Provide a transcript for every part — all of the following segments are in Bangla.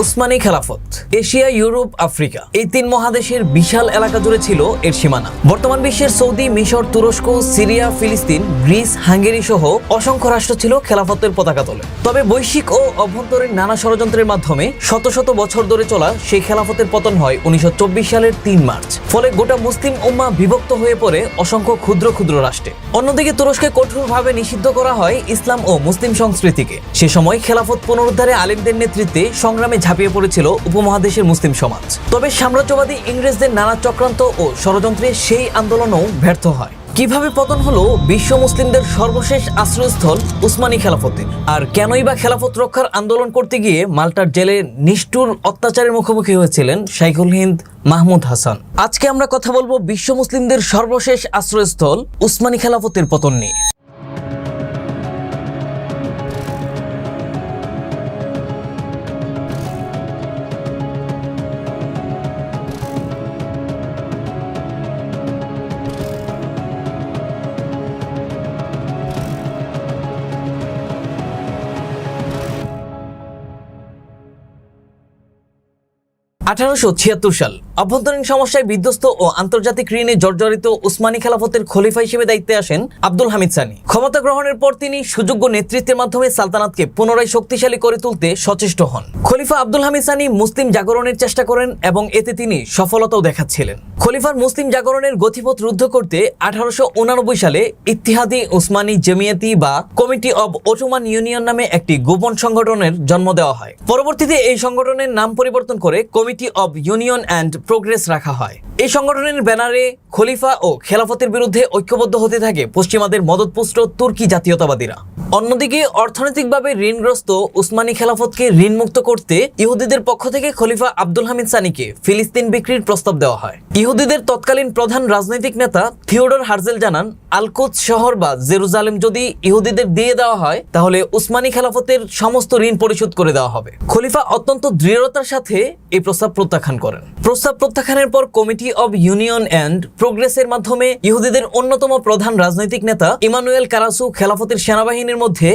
উসমানী খেলাফত এশিয়া, ইউরোপ, আফ্রিকা এই তিন মহাদেশের বিশাল এলাকা জুড়ে ছিল এর সীমানা। বর্তমান বিশ্বের সৌদি, মিশর, তুরস্ক, সিরিয়া, ফিলিস্তিন, গ্রিস, হাঙ্গেরি সহ অসংখ্য রাষ্ট্র ছিল খেলাফতের পতাকা তলে। তবে বৈশ্বিক ও অভ্যন্তরীণ নানা ষড়যন্ত্রের মাধ্যমে শত শত বছর ধরে চলা সেই খেলাফতের পতন হয় 1924 সালের 3 মার্চ। ফলে গোটা মুসলিম উম্মাহ বিভক্ত হয়ে পড়ে অসংখ্য ক্ষুদ্র ক্ষুদ্র রাষ্ট্রে। অন্যদিকে তুরস্কে কঠোরভাবে নিষিদ্ধ করা হয় ইসলাম ও মুসলিম সংস্কৃতিকে। সে সময় খেলাফত পুনরুদ্ধারে আলেমদের নেতৃত্বে সংগ্রামে ঝাঁপিয়ে পড়েছিল উপমহাদেশের মুসলিম সমাজ। তবে সাম্রাজ্যবাদী ইংরেজদের নানা চক্রান্ত ও ষড়যন্ত্রে সেই আন্দোলনও ব্যর্থ হয়। কিভাবে পতন হলো বিশ্ব মুসলিমদের সর্বশেষ আশ্রয়স্থল উসমানী খেলাফতের, আর কেনই বা খেলাফত রক্ষার আন্দোলন করতে গিয়ে মাল্টার জেলে নিষ্ঠুর অত্যাচারের মুখোমুখি হয়েছিলেন শাইখুল হিন্দ মাহমুদ হাসান। আজকে আমরা কথা বলবো বিশ্ব মুসলিমদের সর্বশেষ আশ্রয়স্থল উসমানী খেলাফতের পতন নিয়ে। 1876 সাল অভ্যন্তরীণ সমস্যায় বিধ্বস্ত ও আন্তর্জাতিক ঋণে জর্জরিত উসমানী খেলাফতের খলিফা হিসেবে দায়িত্বে আসেন আব্দুল হামিদ সানি। ক্ষমতা গ্রহণের পর তিনি সুযোগ্য নেতৃত্বের মাধ্যমে সালতানাতকে পুনরায় শক্তিশালী করে তুলতে সচেষ্ট হন। খলিফা আব্দুল হামিদ সানি মুসলিম জাগরণের চেষ্টা করেন এবং এতে তিনি সফলতাও দেখাচ্ছিলেন। খলিফার মুসলিম জাগরণের গতিপথ রুদ্ধ করতে 1889 সালে ইত্তিহাদি উসমানী জমিয়াতি বা কমিটি অব অটোমান ইউনিয়ন নামে একটি গোপন সংগঠনের জন্ম দেওয়া হয়। পরবর্তীতে এই সংগঠনের নাম পরিবর্তন করে committee of union and progress রাখা হয়। এই সংগঠনের ব্যানারে খলিফা ও খেলাফতের বিরুদ্ধে ঐক্যবদ্ধ হতে থাকে পশ্চিমাদের মদতপুষ্ট তুর্কি জাতীয়তাবাদীরা। অন্যদিকে অর্থনৈতিকভাবে ঋণগ্রস্ত উসমানী খেলাফতকে ঋণমুক্ত করতে ইহুদিদের পক্ষ থেকে খলিফা আব্দুল হামিদ সানিকে ফিলিস্তিন বিক্রির প্রস্তাব দেওয়া হয়। ইহুদিদের তৎকালীন প্রধান রাজনৈতিক নেতা থিওডর হার্জেল জানান, আল-কুদস শহর বা জেরুজালেম যদি ইহুদিদের দিয়ে দেওয়া হয় তাহলে উসমানী খেলাফতের সমস্ত ঋণ পরিশোধ করে দেওয়া হবে। খলিফা অত্যন্ত দৃঢ়তার সাথে এই প্রস্তাব প্রত্যাখ্যান করেন। প্রস্তাব প্রত্যাখ্যানের পর কমিটি অব ইউনিয়ন অ্যান্ড প্রোগ্রেসের মাধ্যমে ইহুদিদের অন্যতম প্রধান রাজনৈতিক নেতা ইমানুয়েল কারাসু খেলাফতের সেনাবাহিনীর মধ্যে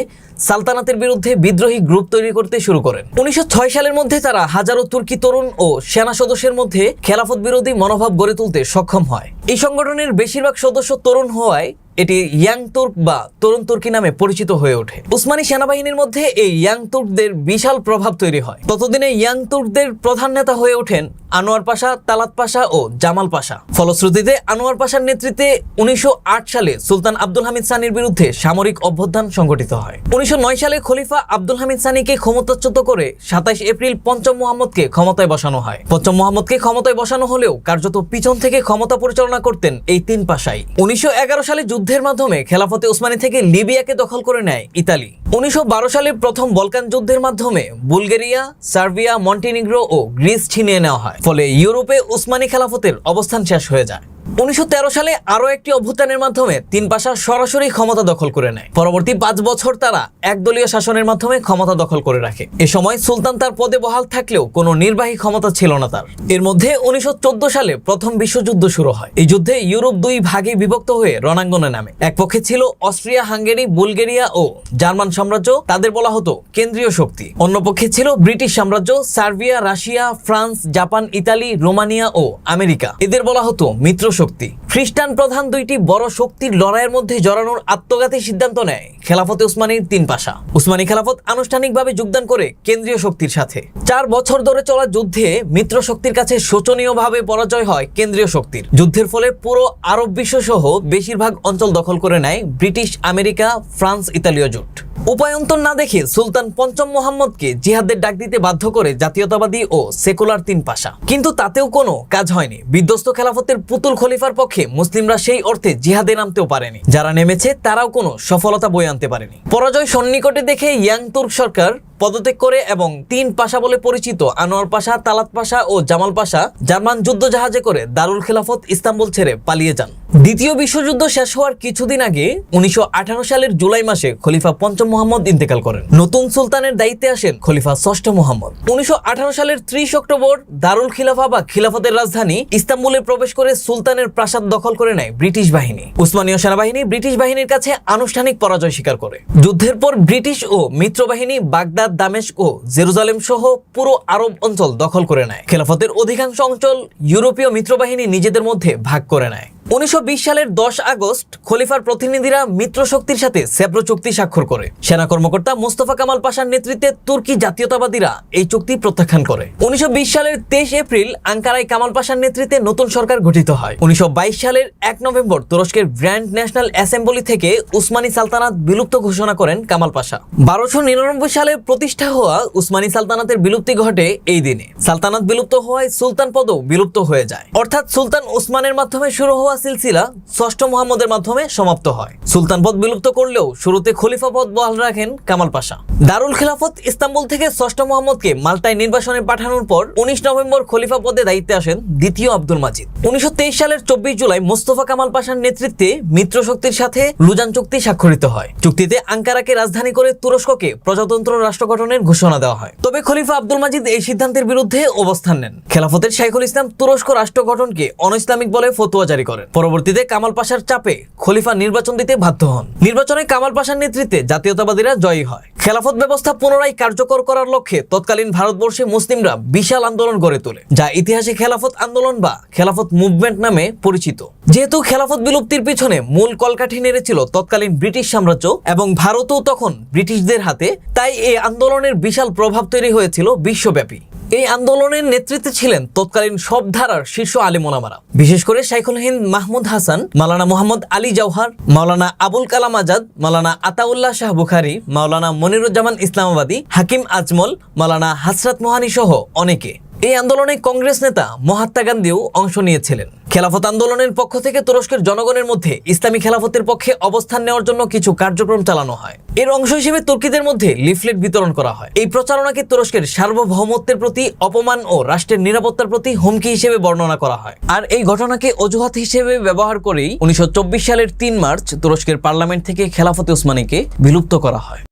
সালতানাতের বিরুদ্ধে বিদ্রোহী গ্রুপ তৈরি করতে শুরু করেন। 1906 সালের মধ্যে তারা হাজারো তুর্কি তরুণ ও সেনা সদস্যের মধ্যে খেলাফত বিরোধী মনোভাব গড়ে তুলতে সক্ষম হয়। এই সংগঠনের বেশিরভাগ সদস্য তরুণ হওয়ায় এটি ইয়াং তুর্ক বা তরুণ তুর্কি নামে পরিচিত হয়ে ওঠে। উসমানী সেনাবাহিনীর মধ্যে এই ইয়াং তুর্কদের বিশাল প্রভাব তৈরি হয়। ততদিনে ইয়াং তুর্কদের প্রধান নেতা হয়ে ওঠেন আনোয়ার পাশা, তালাত পাশা ও জামাল পাশা। ফলশ্রুতিতে আনোয়ার পাশার নেতৃত্বে 1908 সালে সুলতান আব্দুল হামিদ সানির বিরুদ্ধে সামরিক অভ্যুত্থান সংঘটিত হয়। 1909 সালে খলিফা আব্দুল হামিদ সানিকে ক্ষমতাচ্যুত করে 27 এপ্রিল পঞ্চম মুহাম্মদকে ক্ষমতায় বসানো হয়। পঞ্চম মুহাম্মদকে ক্ষমতায় বসানো হলেও কার্যত পিছন থেকে ক্ষমতা পরিচালনা করতেন এই তিন পাশাই। 1911 সালে যুদ্ধের মাধ্যমে খেলাফতে উসমানী থেকে লিবিয়াকে দখল করে নেয় ইতালি। 1912 সালে প্রথম বলকান যুদ্ধের মাধ্যমে বুলগেরিয়া, সার্বিয়া, মন্টিনিগ্রো ও গ্রিস ছিনিয়ে নেওয়া হয়। ফলে ইউরোপে উসমানী খেলাফতের অবস্থান শেষ হয়ে যায়। 1913 সালে আরো একটি অভ্যুত্থানের মাধ্যমে তিন পাশা সরাসরি ক্ষমতা দখল করে নেয়। পরবর্তী 5 বছর তারা একদলীয় শাসনের মাধ্যমে ক্ষমতা দখল করে রাখে। এ সময় সুলতান তার পদে বহাল থাকলেও কোনো নির্বাহী ক্ষমতা ছিল না তার। এর মধ্যে 1914 সালে প্রথম বিশ্বযুদ্ধ শুরু হয়। এই যুদ্ধে ইউরোপ 2 ভাগে বিভক্ত হয়ে রণাঙ্গনে নামে। এক পক্ষে ছিল অস্ট্রিয়া, হাঙ্গেরি, বুলগেরিয়া ও জার্মান সাম্রাজ্য, তাদের বলা হতো কেন্দ্রীয় শক্তি। অন্য পক্ষে ছিল ব্রিটিশ সাম্রাজ্য, Serbia, Russia, France, Japan, Italy, Romania ও আমেরিকা, এদের বলা হতো মিত্র শক্তি। খ্রিস্টান প্রধান 2টি বড় শক্তির লড়াইয়ের মধ্যে জড়ানোর আত্মঘাতী সিদ্ধান্ত নেয় খেলাফতে উসমানীর তিন পাশা। উসমানী খেলাফত আনুষ্ঠানিকভাবে যোগদান করে কেন্দ্রীয় শক্তির সাথে। 4 বছর ধরে চলা যুদ্ধে মিত্র শক্তির কাছে শোচনীয়ভাবে পরাজয় হয় কেন্দ্রীয় শক্তির। যুদ্ধের ফলে পুরো আরব বিশ্ব সহ বেশিরভাগ অঞ্চল দখল করে নেয় ব্রিটিশ, আমেরিকা, ফ্রান্স, ইতালীয় জোট। উপায়ন্তর না দেখে সুলতান পঞ্চম মুহাম্মদকে জিহাদের ডাক দিতে বাধ্য করে জাতীয়তাবাদী ও সেকুলার তিন পাশা। কিন্তু তাতেও কোনো কাজ হয়নি। বিধ্বস্ত খেলাফতের পুতুল খলিফার পক্ষে মুসলিমরা সেই অর্থে জিহাদে নামতেও পারেনি। যারা নেমেছে তারাও কোনো সফলতা বয়ে আনতে পারেনি। পরাজয় সন্নিকটে দেখে ইয়াং তুর্ক সরকার পদত্যাগ করে এবং তিন পাশা বলে পরিচিত আনোয়ার পাশা, তালাত পাশা ও জামাল পাশা জার্মান যুদ্ধ জাহাজে করে দারুল খেলাফত ইস্তাম্বুল ছেড়ে পালিয়ে যান। দ্বিতীয় বিশ্বযুদ্ধ শেষ হওয়ার কিছুদিন আগে 1918 সালের জুলাই মাসে খলিফা পঞ্চম মুহাম্মদ ইন্তেকাল করেন। নতুন সুলতানের দায়িত্বে আসেন খলিফা ষষ্ঠ মুহাম্মদ। 1918 সালের 30 অক্টোবর দারুল খিলাফা বা খিলাফতের রাজধানী ইস্তাম্বুলে প্রবেশ করে সুলতানের প্রাসাদ দখল করে নেয় ব্রিটিশ বাহিনী। উসমানীয় সেনাবাহিনী ব্রিটিশ বাহিনীর কাছে আনুষ্ঠানিক পরাজয় স্বীকার করে। যুদ্ধের পর ব্রিটিশ ও মিত্র বাহিনী বাগদাদ, দামেস্ক ও জেরুজালেম সহ পুরো আরব অঞ্চল দখল করে নেয়। খেলাফতের অধিকাংশ অঞ্চল ইউরোপীয় মিত্রবাহিনী নিজেদের মধ্যে ভাগ করে নেয়। 1920 সালের 10 আগস্ট খলিফার প্রতিনিধিরা মিত্র শক্তির সাথে সেব্রো চুক্তি স্বাক্ষর করে। সেনা কর্মকর্তা মোস্তফা কামাল পাশার নেতৃত্বে তুর্কি জাতীয়তাবাদীরা এই চুক্তি প্রত্যাখ্যান করে। 1920 সালের 23 এপ্রিল আঙ্কারায় কামাল পাশার নেতৃত্বে নতুন সরকার গঠিত হয়। 1922 সালের 1 নভেম্বর তুরস্কের গ্র্যান্ড ন্যাশনাল অ্যাসেম্বলি থেকে উসমানী সালতানাত বিলুপ্ত ঘোষণা করেন কামাল পাশা। 1299 সালে প্রতিষ্ঠা হওয়া উসমানী সালতানাতের বিলুপ্তি ঘটে এই দিনে। সালতানাত বিলুপ্ত হওয়ায় সুলতান পদও বিলুপ্ত হয়ে যায়, অর্থাৎ সুলতান ওসমানের মাধ্যমে শুরু হওয়া সিলসিলা ষষ্ঠ মুহাম্মদের মাধ্যমে সমাপ্ত হয়। সুলতান পদ বিলুপ্ত করলেও শুরুতে খলিফা পদ বহাল রাখেন কামাল পাশা। দারুল খিলাফত ইস্তাম্বুল থেকে ষষ্ঠ মুহাম্মদকে মাল্টায় নির্বাসনে পাঠানোর পর 19 নভেম্বর খলিফা পদে দায়িত্বে আসেন দ্বিতীয় আব্দুল মাজিদ। 1923 সালের 24 জুলাই মোস্তফা কামাল পাশার নেতৃত্বে মিত্র শক্তির সাথে লুজান চুক্তি স্বাক্ষরিত হয়। চুক্তিতে আঙ্কারাকে রাজধানী করে তুরস্ককে প্রজাতন্ত্র রাষ্ট্র গঠনের ঘোষণা দেওয়া হয়। তবে খলিফা আব্দুল মাজিদ এই সিদ্ধান্তের বিরুদ্ধে অবস্থান নেন। খেলাফতের শাইখুল ইসলাম তুরস্ক রাষ্ট্র গঠনকে অনইসলামিক বলে ফতোয়া জারি করেন। পরবর্তীতে কামাল পাশার চাপে খলিফা নির্বাচন দিতে বাধ্য হন। নির্বাচনে কামাল পাশার নেতৃত্বে জাতীয়তাবাদীরা জয়ী হয়। খেলাফত ব্যবস্থা পুনরায় কার্যকর করার লক্ষ্যে তৎকালীন ভারতবর্ষে মুসলিমরা বিশাল আন্দোলন গড়ে তোলে, যা ইতিহাসে খেলাফত আন্দোলন বা খেলাফত মুভমেন্ট নামে পরিচিত। যেহেতু খেলাফত বিলুপ্তির পিছনে মূল কলকাঠি নেড়েছিল তৎকালীন ব্রিটিশ সাম্রাজ্য এবং ভারতও তখন ব্রিটিশদের হাতে, তাই এই আন্দোলনের বিশাল প্রভাব তৈরি হয়েছিল বিশ্বব্যাপী। এই আন্দোলনের নেতৃত্বে ছিলেন তৎকালীন সব ধারার শীর্ষ আলেম ওলামারা, বিশেষ করে শাইখুল হিন্দ মাহমুদ হাসান, মাওলানা মোহাম্মদ আলী জওহার, মাওলানা আবুল কালাম আজাদ, মাওলানা আতাউল্লাহ শাহ বুখারী, মাওলানা মনিরুজ্জামান ইসলামাবাদী, হাকিম আজমল, মাওলানা হাসরাত মোহানি সহ অনেকে। এই আন্দোলনে কংগ্রেস নেতা মহাত্মা গান্ধীও অংশ নিয়েছিলেন। খেলাফত আন্দোলনের পক্ষ থেকে তুরস্কের জনগণের মধ্যে ইসলামী খেলাফতের পক্ষে অবস্থান নেওয়ার জন্য কিছু কার্যক্রম চালানো হয়। এর অংশ হিসেবে তুর্কিদের মধ্যে লিফলেট বিতরণ করা হয়। এই প্রচারণাকে তুরস্কের সার্বভৌমত্বের প্রতি অপমান ও রাষ্ট্রের নিরাপত্তার প্রতি হুমকি হিসেবে বর্ণনা করা হয়। আর এই ঘটনাকে অজুহাত হিসেবে ব্যবহার করেই 1924 সালের 3 মার্চ তুরস্কের পার্লামেন্ট থেকে খেলাফতে উসমানীকে বিলুপ্ত করা হয়।